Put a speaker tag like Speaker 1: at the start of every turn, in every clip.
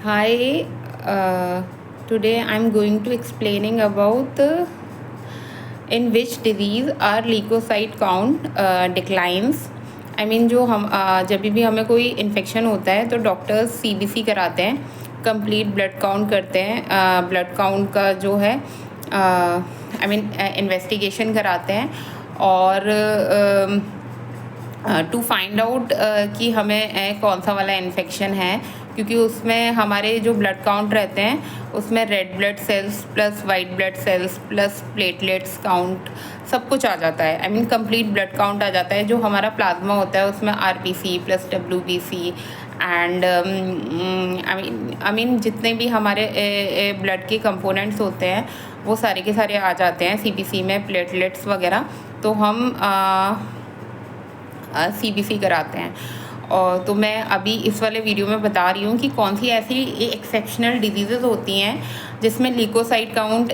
Speaker 1: Hi, today I'm going to explaining about in which disease our leukocyte count declines. I mean जो हम जब भी हमें कोई इन्फेक्शन होता है तो डॉक्टर्स सीबीसी कराते हैं, कंप्लीट ब्लड काउंट करते हैं, ब्लड काउंट का जो है इन्वेस्टिगेशन कराते हैं और टू फाइंड आउट कि हमें कौन सा वाला इन्फेक्शन है, क्योंकि उसमें हमारे जो ब्लड काउंट रहते हैं उसमें red blood cells plus white blood sales plus platelets count सब कुछ आ जाता है। कंप्लीट ब्लड काउंट आ जाता है। जो हमारा प्लाज्मा होता है उसमें आरबीसी प्लस डब्ल्यूबीसी एंड जितने भी हमारे ब्लड के कंपोनेंट्स होते हैं वो सारे के सारे आ जाते हैं सीबीसी में, प्लेटलेट्स वगैरह। तो हम सीबीसी कराते हैं। और तो मैं अभी इस वाले वीडियो में बता रही हूँ कि कौन सी ऐसी एक्सेप्शनल डिजीज़ेज़ होती हैं जिसमें leucocyte count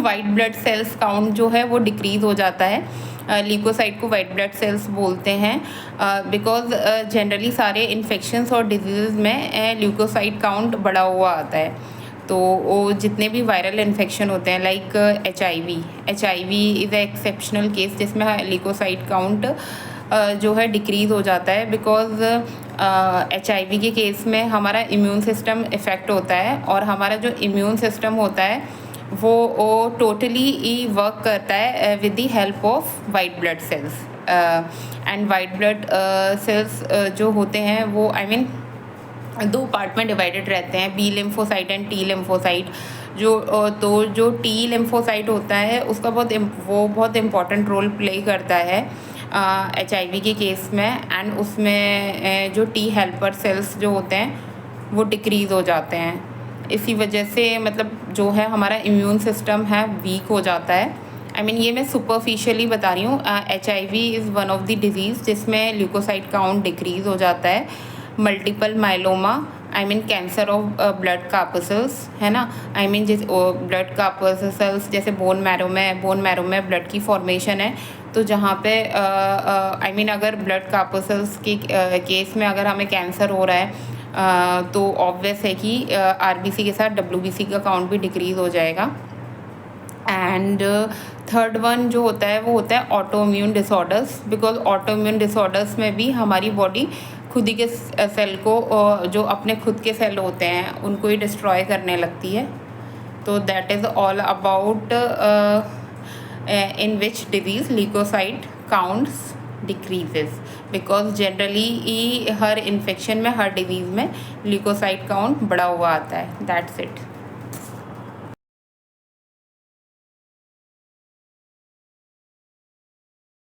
Speaker 1: white blood cells count जो है वो डिक्रीज़ हो जाता है। ल्यूकोसाइट को वाइट ब्लड सेल्स बोलते हैं बिकॉज जनरली सारे इन्फेक्शंस और डिजीज़ में ल्यूकोसाइट काउंट बढ़ा हुआ आता है। तो वो जितने भी वायरल इन्फेक्शन होते हैं like H I V is a exceptional case जिसमें ल्यूकोसाइट काउंट जो है डिक्रीज़ हो जाता है बिकॉज HIV के केस में हमारा इम्यून सिस्टम इफ़ेक्ट होता है और हमारा जो इम्यून सिस्टम होता है वो टोटली वर्क करता है with the help of white blood sales. And white blood sales जो होते हैं वो दो पार्ट में डिवाइडेड रहते हैं, B lymphocyte and T lymphocyte. जो टी लिम्फोसाइट होता है उसका बहुत इम्पॉर्टेंट रोल प्ले करता है HIV के केस में। एंड उसमें जो टी हेल्पर सेल्स जो होते हैं वो डिक्रीज़ हो जाते हैं। इसी वजह से जो है हमारा इम्यून सिस्टम है वीक हो जाता है। ये मैं सुपरफिशियली बता रही हूँ। HIV is one of the diseases जिसमें ल्यूकोसाइट काउंट डिक्रीज़ हो जाता है। Multiple myeloma cancer of blood corpuscles है ना। जिस ब्लड कार्पसेल्स जैसे बोन मैरो में ब्लड की फॉर्मेशन है, तो जहाँ पे अगर ब्लड कार्पसेल्स के केस में अगर हमें कैंसर हो रहा है तो ऑब्वियस है कि आरबीसी के साथ डब्ल्यूबीसी का काउंट भी डिक्रीज़ हो जाएगा। एंड थर्ड वन जो होता है वो होता है auto immune disorders, because auto immune disorders में भी हमारी बॉडी खुद ही के सेल को जो अपने खुद के सेल होते हैं उनको ही डिस्ट्रॉय करने लगती है। तो that is all about in which disease leukocyte counts decreases, because generally her infection में, हर डिजीज़ में ल्यूकोसाइट काउंट बढ़ा हुआ आता है. That's it.